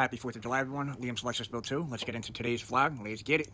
Happy 4th of July, everyone. Liam's Lexus Build 2. Let's get into today's vlog. Let's get it.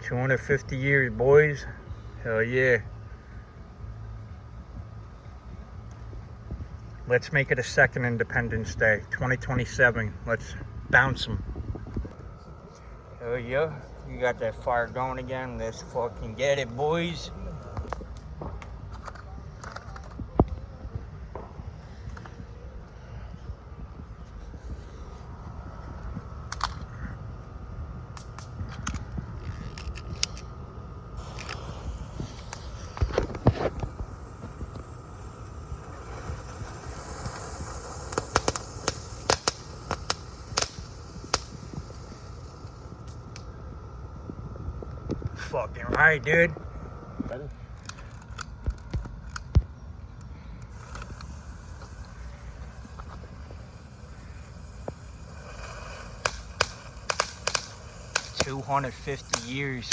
$250 years, boys. Hell yeah. Let's make it a second Independence Day, 2027. Let's bounce them. Hell yeah. You got that fire going again. Let's fucking get it, boys. Fucking right, dude. Ready? $250 years.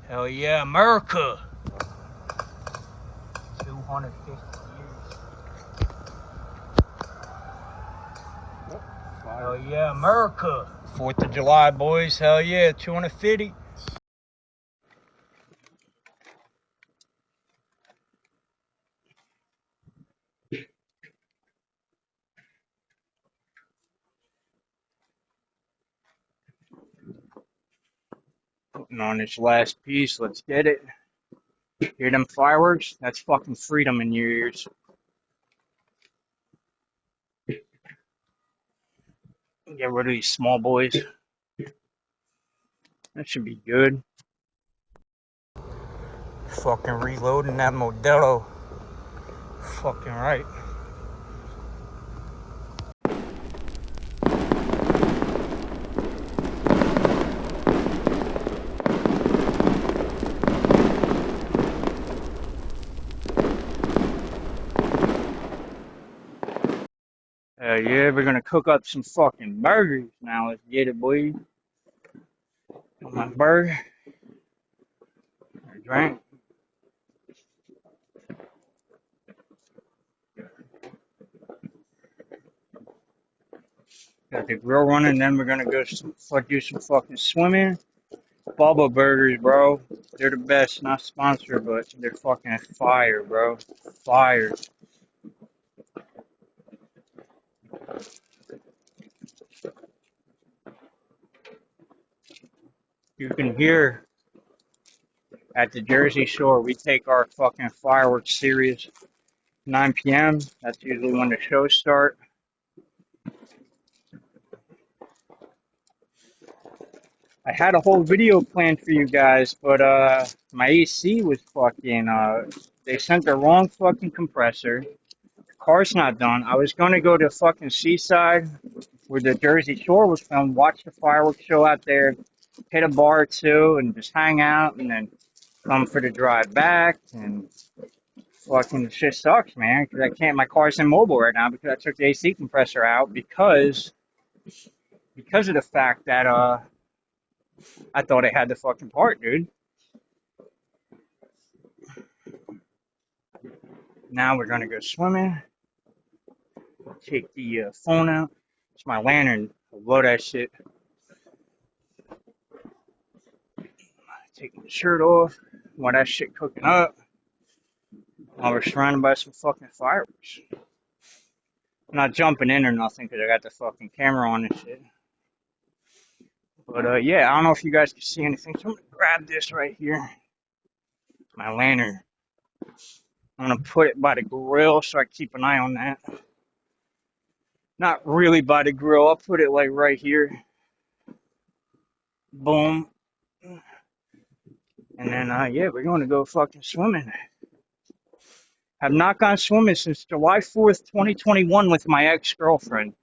Hell yeah, America. 250 years. Hell yeah, America. 4th of July, boys. Hell yeah, 250. Putting on this last piece. Let's get it. Hear them fireworks? That's fucking freedom in your ears. Get rid of these small boys. That should be good. Fucking reloading that Modelo. Fucking right. Yeah, we're gonna cook up some fucking burgers now. Let's get it, boy. Got my burger. Drink. Got the grill running, then we're gonna go do some fucking swimming. Bubba Burgers, bro. They're the best. Not sponsored, but they're fucking fire, bro. Fire. You can hear at the Jersey Shore, we take our fucking fireworks serious. 9 p.m. That's usually when the shows start. I had a whole video planned for you guys, but my AC was fucking they sent the wrong fucking compressor. The car's not done. I was gonna go to fucking Seaside where the Jersey Shore was filmed, watch the fireworks show out there, hit a bar or two and just hang out and then come for the drive back and fucking shit sucks, man, because I can't, my car's immobile right now because I took the AC compressor out because of the fact that I thought I had the fucking part, dude. Now we're gonna go swimming. Take the phone out. It's my lantern. I'll blow that shit. Take my shirt off. While that shit cooking up. While we're surrounded by some fucking fireworks. I'm not jumping in or nothing because I got the fucking camera on and shit. But yeah, I don't know if you guys can see anything. So I'm gonna grab this right here. My lantern. I'm gonna put it by the grill so I keep an eye on that. Not really by the grill. I'll put it like right here. Boom. And then yeah, we're gonna go fucking swimming. Have not gone swimming since July 4th, 2021 with my ex-girlfriend.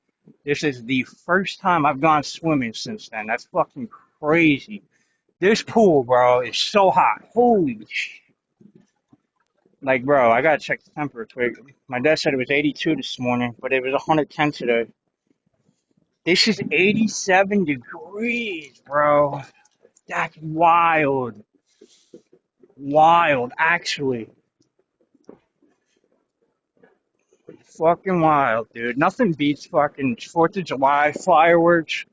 This is the first time I've gone swimming since then. That's fucking crazy. This pool, bro, is so hot. Holy shit. Like, bro, I gotta check the temperature. My dad said it was 82 this morning, but it was 110 today. This is 87 degrees, bro. That's wild. Wild, actually. Fucking wild, dude. Nothing beats fucking 4th of July fireworks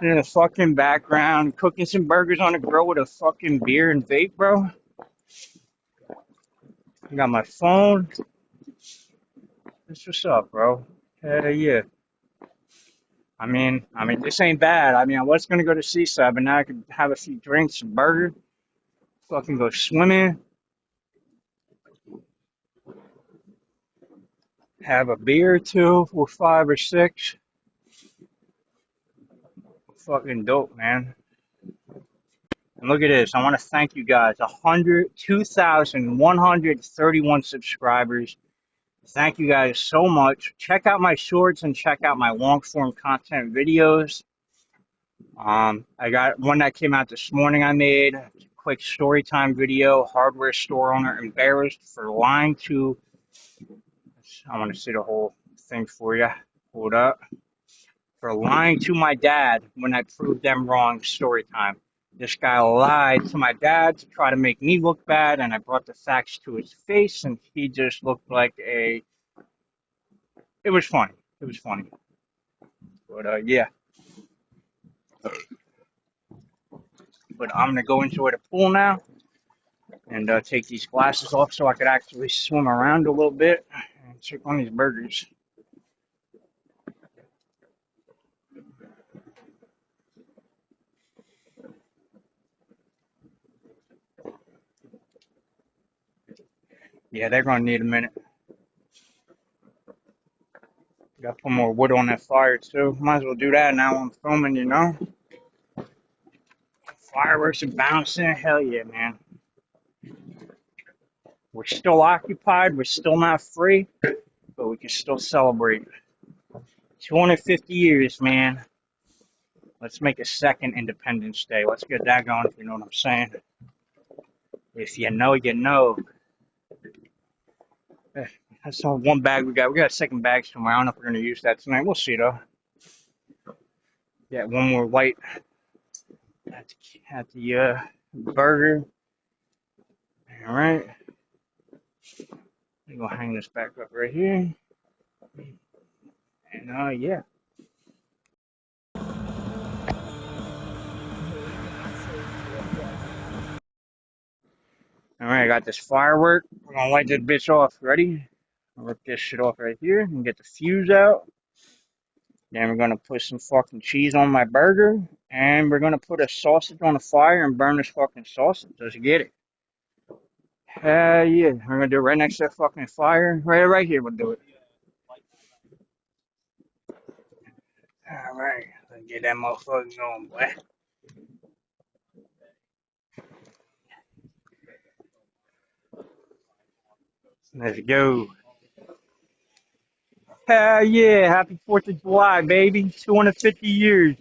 in the fucking background, cooking some burgers on a grill with a fucking beer and vape, bro. I got my phone. That's what's up, bro. Yeah. This ain't bad. I was gonna go to Seaside, but now I could have a few drinks, some burger, fucking go swimming, have a beer or two or 5 or 6. Fucking dope, man. And look at this. I want to thank you guys. 2,131 subscribers. Thank you guys so much. Check out my shorts and check out my long form content videos. I got one that came out this morning. I made a quick story time video. Hardware store owner embarrassed for lying to. I want to see the whole thing for you. Hold up. For lying to my dad when I proved them wrong. Story time. This guy lied to my dad to try to make me look bad, and I brought the facts to his face, and he just looked like a. It was funny. It was funny. But yeah. But I'm gonna go enjoy the pool now and take these glasses off so I could actually swim around a little bit and check on these burgers. Yeah, they're gonna need a minute. Got to put more wood on that fire too. Might as well do that now I'm filming, you know. Fireworks are bouncing. Hell yeah, man. We're still occupied. We're still not free, but we can still celebrate. 250 years, man. Let's make a second Independence Day. Let's get that going, if you know what I'm saying. If you know, you know. That's all one bag we got. We got a second bag somewhere. I don't know if we're going to use that tonight. We'll see, though. Got one more light at the burger. All right. I'm going to hang this back up right here. And, yeah. All right, I got this firework. We're going to light this bitch off. Ready? I'll rip this shit off right here and get the fuse out. Then we're going to put some fucking cheese on my burger. And we're going to put a sausage on the fire and burn this fucking sausage. Let's get it. Yeah. We're going to do it right next to that fucking fire. Right here, we'll do it. All right. Let's get that motherfucker going, boy. Let's go. Hell yeah. Happy 4th of July, baby. 250 years.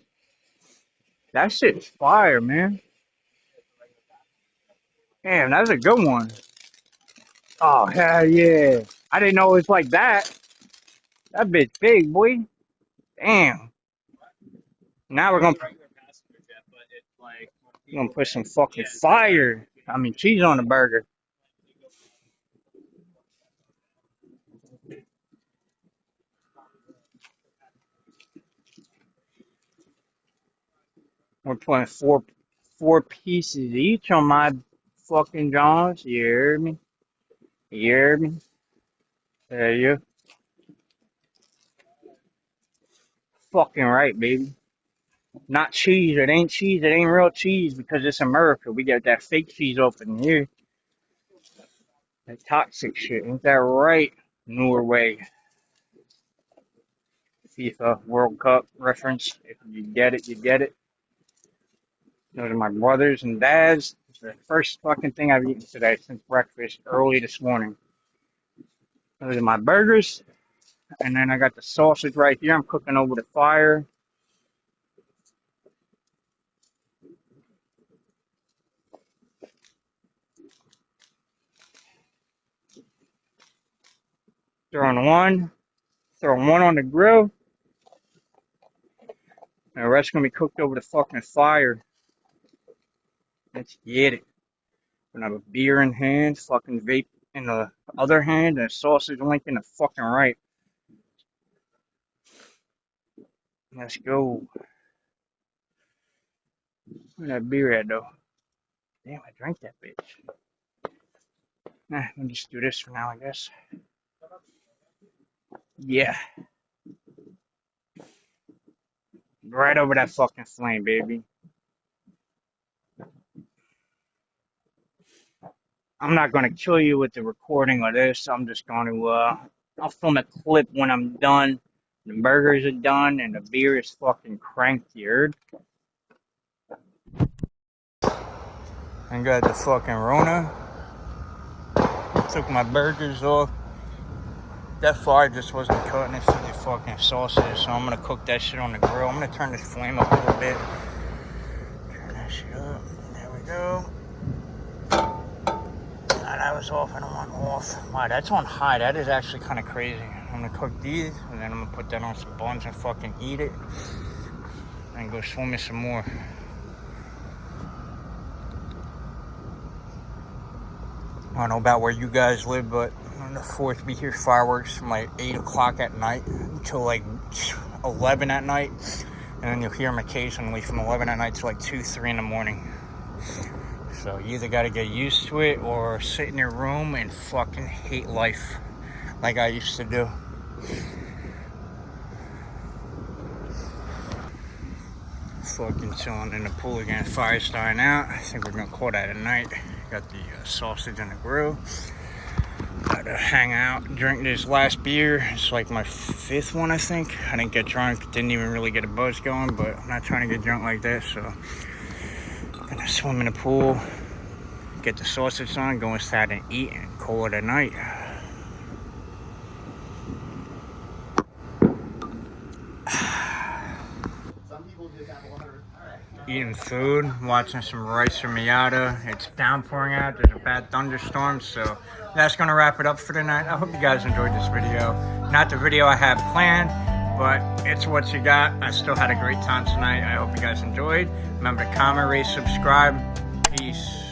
That shit's fire, man. Damn, that was a good one. Oh, hell yeah. I didn't know it was like that. That bitch big, boy. Damn. Now we're gonna put some fucking fire. I mean cheese on the burger. We're putting four pieces each on my fucking jaws. You hear me? You hear me? There you fucking right, baby. Not cheese. It ain't cheese. It ain't real cheese because it's America. We got that fake cheese open here. That toxic shit. Ain't that right? Norway. FIFA World Cup reference. If you get it, you get it. Those are my brothers and dads. It's the first fucking thing I've eaten today since breakfast early this morning. Those are my burgers. And then I got the sausage right here. I'm cooking over the fire. Throwing one on the grill. And the rest gonna be cooked over the fucking fire. Let's get it. Gonna have a beer in hand, fucking vape in the other hand, and a sausage link in the fucking right. Let's go. Where's that beer at though? Damn, I drank that bitch. Nah, let me just do this for now, I guess. Yeah. Right over that fucking flame, baby. I'm not going to kill you with the recording of this. I'm just going to, I'll film a clip when I'm done. The burgers are done and the beer is fucking cranked, you heard? I got the fucking Rona. Took my burgers off. That fire just wasn't cutting it for the fucking sausage, so I'm going to cook that shit on the grill. I'm going to turn this flame up a little bit. Turn that shit up. There we go. That was off and on off. Wow, that's on high. That is actually kind of crazy. I'm gonna cook these and then I'm gonna put that on some buns and fucking eat it. And go swimming some more. I don't know about where you guys live, but on the 4th we hear fireworks from like 8 o'clock at night until like 11 at night. And then you'll hear them occasionally from 11 at night to like 2, 3 in the morning. So you either got to get used to it or sit in your room and fucking hate life like I used to do. Fucking chilling in the pool again. Fire's dying out. I think we're gonna call that a night. Got the sausage on the grill. Gotta hang out, drink this last beer. It's like my 5th one, I think. I didn't get drunk, didn't even really get a buzz going, but I'm not trying to get drunk like that, so I'm gonna swim in the pool, get the sausage on, go inside and eat, and call it a night. Eating food, watching some rice from Miata. It's downpouring out. There's a bad thunderstorm, so that's gonna wrap it up for tonight. I hope you guys enjoyed this video. Not the video I had planned, but it's what you got. I still had a great time tonight. I hope you guys enjoyed. Remember to comment, rate, subscribe. Peace.